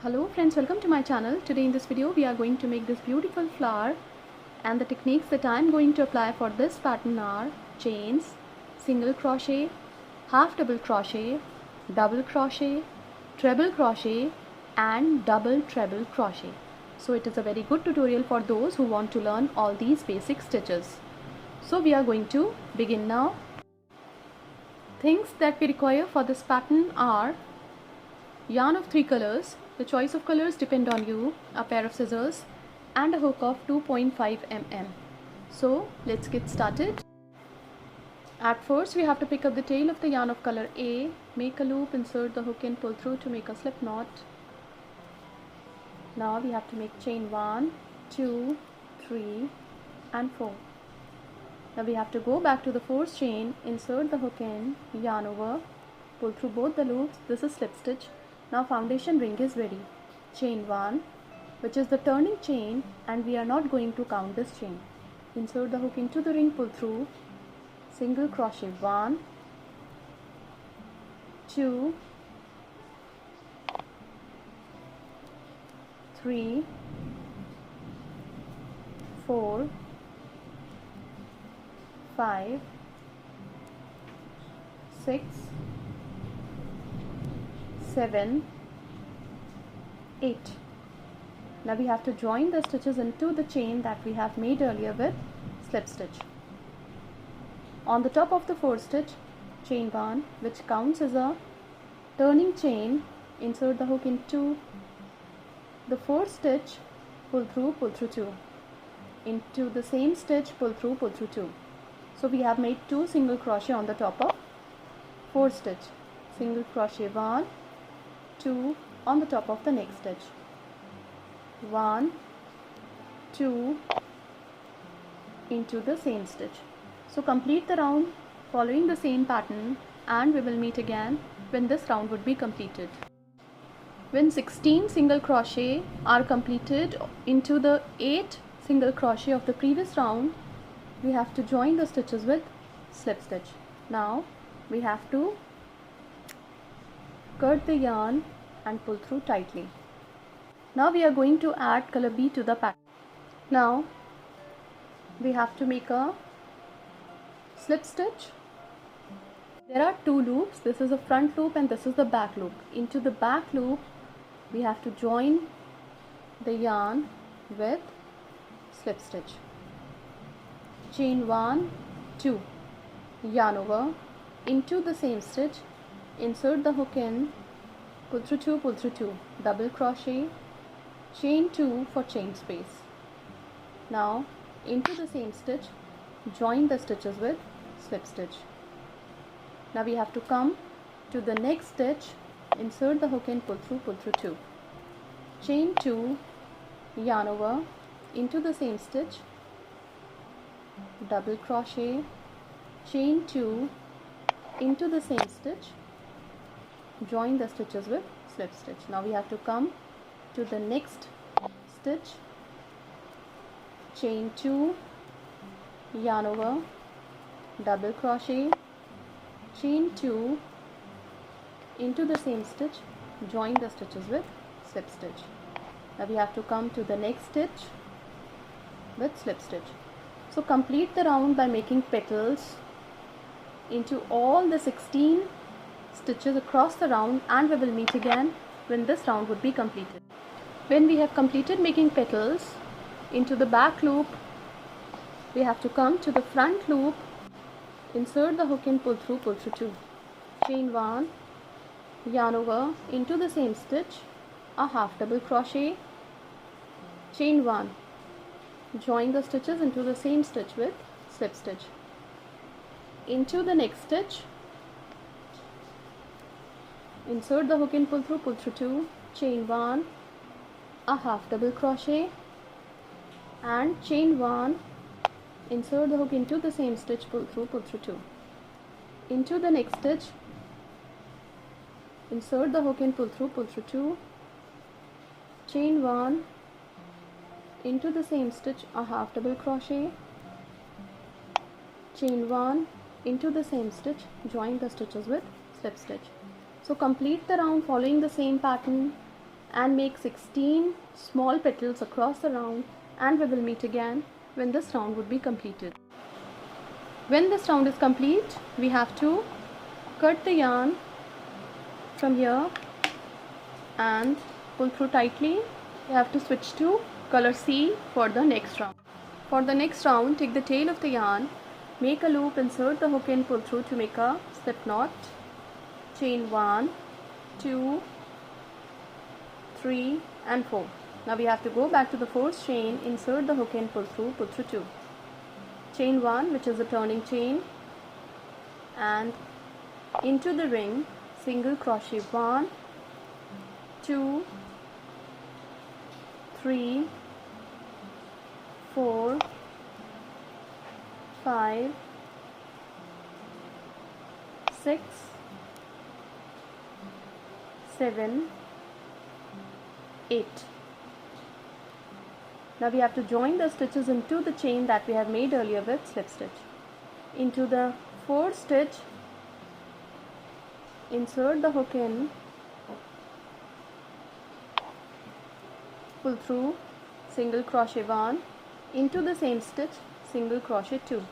Hello friends, welcome to my channel. Today in this video we are going to make this beautiful flower, and the techniques that I am going to apply for this pattern are chains, single crochet, half double crochet, double crochet, treble crochet and double treble crochet. So it is a very good tutorial for those who want to learn all these basic stitches. So we are going to begin now. Things that we require for this pattern are yarn of 3 colors. The choice of colors depend on you, a pair of scissors and a hook of 2.5 mm. So let's get started. At first we have to pick up the tail of the yarn of color A, make a loop, insert the hook and pull through to make a slip knot. Now we have to make chain 1, 2, 3 and 4. Now we have to go back to the fourth chain, insert the hook in, yarn over, pull through both the loops. This is slip stitch. Now foundation ring is ready. Chain 1, which is the turning chain, and we are not going to count this chain. Insert the hook into the ring, pull through, single crochet 1, 2, 3, 4, 5, 6, 7, 8. Now we have to join the stitches into the chain that we have made earlier with slip stitch. On the top of the fourth stitch, chain 1, which counts as a turning chain, insert the hook into the fourth stitch, pull through 2. Into the same stitch, pull through 2. So we have made 2 single crochet on the top of fourth stitch. Single crochet 1, 2 on the top of the next stitch. 1, 2 into the same stitch. So complete the round following the same pattern, and we will meet again when this round would be completed. When 16 single crochet are completed into the 8 single crochet of the previous round, we have to join the stitches with slip stitch. Now we have to cut the yarn and pull through tightly. Now we are going to add color B to the pattern. Now we have to make a slip stitch. There are 2 loops. This is the front loop and this is the back loop. Into the back loop we have to join the yarn with slip stitch. Chain 1, 2, yarn over, into the same stitch, insert the hook in, pull through 2, double crochet, chain 2 for chain space. Now into the same stitch, join the stitches with slip stitch. Now we have to come to the next stitch, insert the hook in, pull through 2, chain 2, yarn over, into the same stitch, double crochet, chain 2, into the same stitch, join the stitches with slip stitch. Now we have to come to the next stitch, chain 2, yarn over, double crochet, chain 2, into the same stitch, join the stitches with slip stitch. Now we have to come to the next stitch with slip stitch. So complete the round by making petals into all the 16 stitches across the round, and we will meet again when this round would be completed. When we have completed making petals into the back loop, we have to come to the front loop, insert the hook and pull through 2, chain 1, yarn over, into the same stitch, a half double crochet, chain 1, join the stitches into the same stitch with slip stitch. Into the next stitch, insert the hook and pull through 2, chain 1, a half double crochet and chain 1, insert the hook into the same stitch, pull through 2. Into the next stitch, insert the hook and pull through 2, chain 1, into the same stitch, a half double crochet, chain 1, into the same stitch, join the stitches with slip stitch. So complete the round following the same pattern, and make 16 small petals across the round, and we will meet again when this round would be completed. When this round is complete, we have to cut the yarn from here and pull through tightly. You have to switch to color C for the next round. For the next round, take the tail of the yarn, make a loop, insert the hook in, pull through to make a slip knot. Chain 1, 2, 3 and 4. Now we have to go back to the fourth chain, insert the hook in, pull through 2. Chain 1, which is a turning chain, and into the ring, single crochet 1, 2, 3, 4, 5, 6, 7, 8. Now we have to join the stitches into the chain that we have made earlier with slip stitch. Into the fourth stitch, insert the hook in, pull through, single crochet 1, into the same stitch, single crochet 2.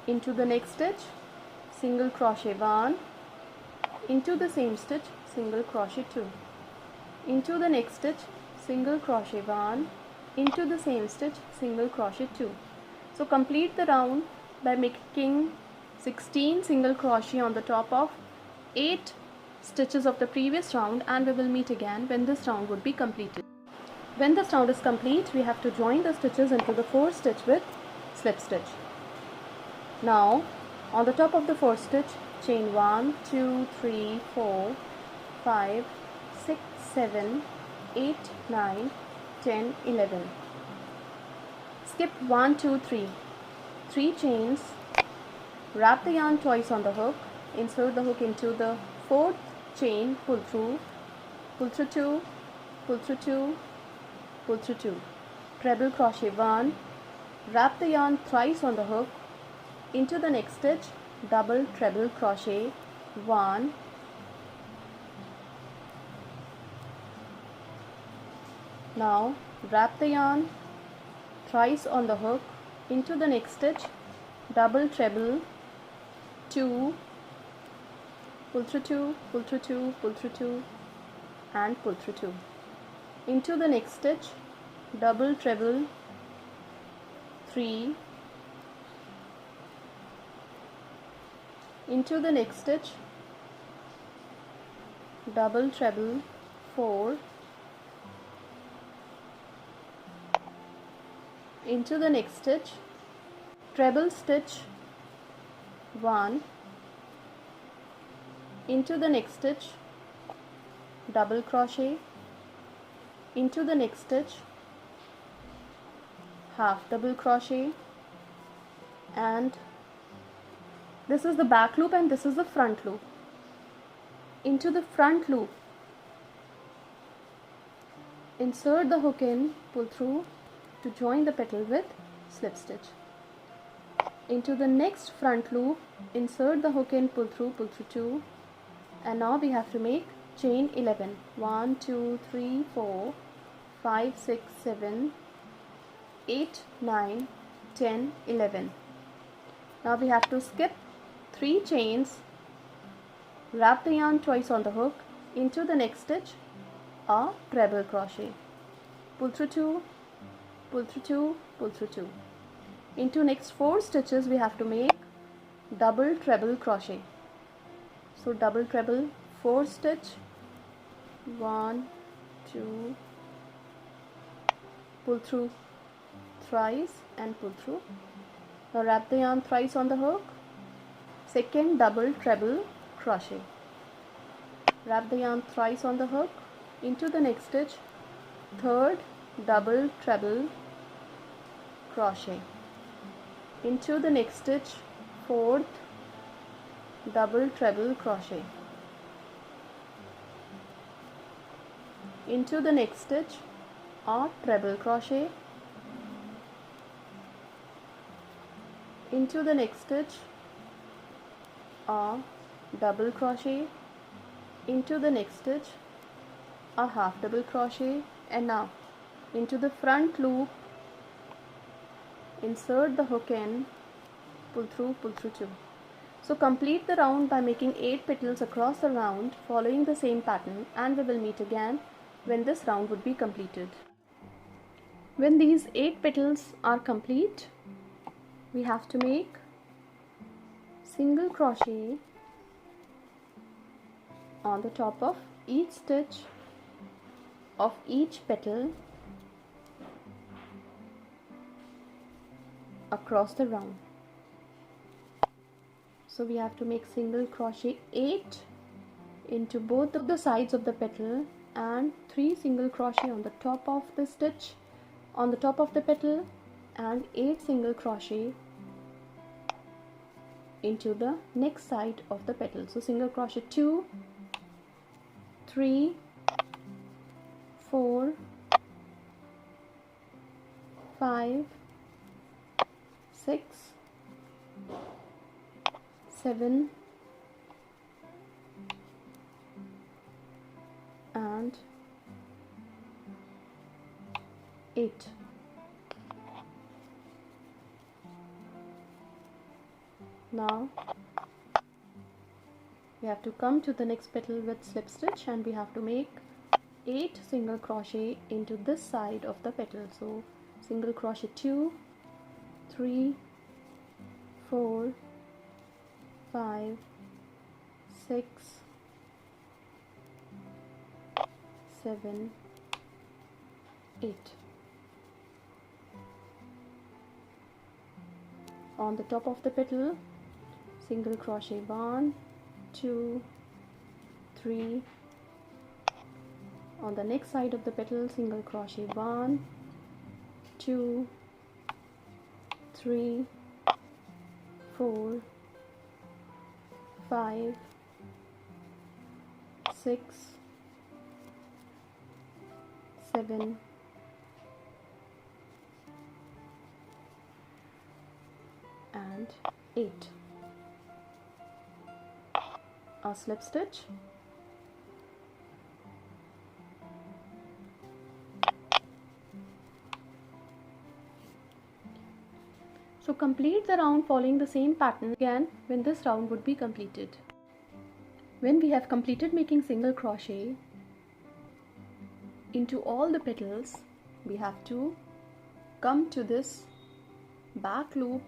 Into the next stitch, single crochet 1, into the same stitch, single crochet 2. Into the next stitch, single crochet 1, into the same stitch, single crochet 2. So complete the round by making 16 single crochet on the top of 8 stitches of the previous round, and we will meet again when this round would be completed. When this round is complete, we have to join the stitches into the fourth stitch with slip stitch. Now on the top of the fourth stitch, chain 1, 2, 3, 4, 5, 6, 7, 8, 9, 10, 11. Skip 1, 2, 3. 3 chains, wrap the yarn twice on the hook, insert the hook into the fourth chain, pull through 2, pull through 2, pull through 2. Treble crochet 1, wrap the yarn thrice on the hook, into the next stitch, double treble crochet 1, now wrap the yarn thrice on the hook, into the next stitch, double treble 2, pull through 2, pull through 2, pull through 2 and pull through 2. Into the next stitch, double treble 3, into the next stitch, double treble 4, into the next stitch, treble stitch 1, into the next stitch, double crochet, into the next stitch, half double crochet, and this is the back loop and this is the front loop. Into the front loop, insert the hook in, pull through to join the petal with slip stitch. Into the next front loop, insert the hook in, pull through 2, and now we have to make chain 11. 1, 2, 3, 4, 5, 6, 7, 8, 9, 10, 11. Now we have to skip 3 chains, wrap the yarn twice on the hook, into the next stitch, a treble crochet, pull through 2, pull through 2, pull through 2. Into next 4 stitches we have to make double treble crochet. So double treble 4 stitch, 1, 2, pull through thrice and pull through. Now wrap the yarn thrice on the hook, second double treble crochet, wrap the yarn thrice on the hook, into the next stitch, third double treble crochet, into the next stitch, fourth double treble crochet, into the next stitch, a treble crochet, into the next stitch, a double crochet, into the next stitch, a half double crochet, and now into the front loop insert the hook in, pull through 2. So complete the round by making 8 petals across the round following the same pattern, and we will meet again when this round would be completed. When these 8 petals are complete, we have to make single crochet on the top of each stitch of each petal across the round. So we have to make single crochet 8 into both of the sides of the petal and 3 single crochet on the top of the stitch on the top of the petal and 8 single crochet into the next side of the petal. So single crochet 2, 3, 4, 5, 6, 7 and 8. Now we have to come to the next petal with slip stitch, and we have to make 8 single crochet into this side of the petal. So single crochet 2, 3, 4, 5, 6, 7, 8. On the top of the petal, single crochet 1, 2, 3. On the next side of the petal, single crochet 1, 2, 3, 4, 5, 6, 7, and 8. A slip stitch, so complete the round following the same pattern again when this round would be completed. When we have completed making single crochet into all the petals, we have to come to this back loop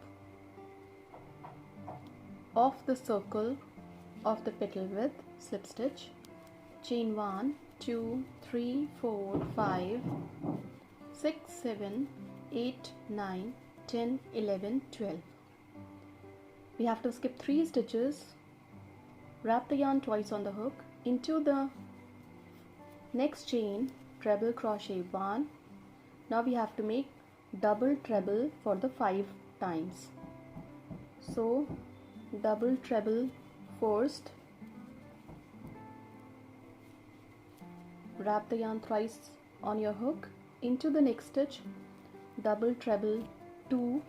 of the circle of the petal with slip stitch, chain 1, 2, 3, 4, 5, 6, 7, 8, 9, 10, 11, 12. We have to skip 3 stitches, wrap the yarn twice on the hook, into the next chain treble crochet 1. Now we have to make double treble for the 5 times. So double treble first, wrap the yarn thrice on your hook, into the next stitch double treble 2,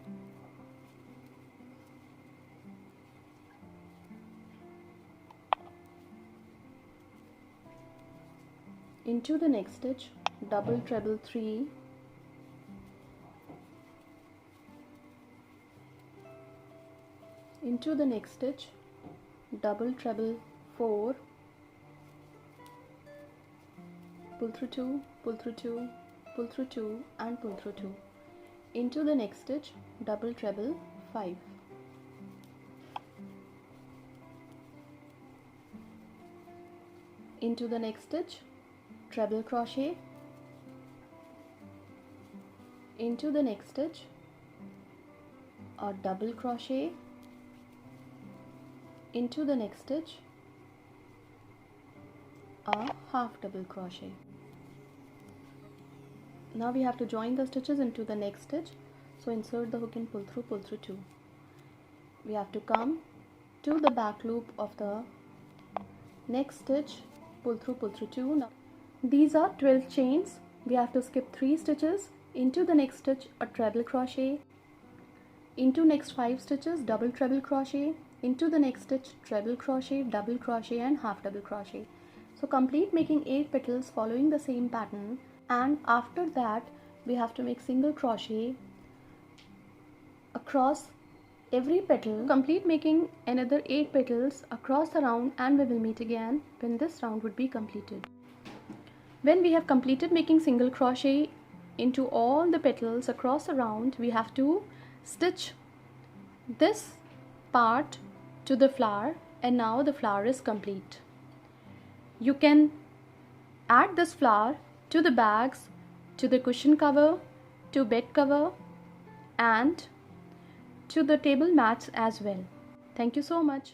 into the next stitch double treble 3, into the next stitch double treble 4, pull through 2, pull through 2, pull through 2 and pull through 2, into the next stitch double treble 5, into the next stitch treble crochet, into the next stitch a double crochet, into the next stitch a half double crochet. Now we have to join the stitches into the next stitch, so insert the hook and pull through 2. We have to come to the back loop of the next stitch, pull through 2. Now these are 12 chains. We have to skip 3 stitches, into the next stitch a treble crochet, into next 5 stitches double treble crochet, into the next stitch treble crochet, double crochet and half double crochet. So complete making 8 petals following the same pattern, and after that we have to make single crochet across every petal. Complete making another 8 petals across the round, and we will meet again when this round would be completed. When we have completed making single crochet into all the petals across the round, we have to stitch this part to the flower, and now the flower is complete. You can add this flower to the bags, to the cushion cover, to bed cover, and to the table mats as well. Thank you so much.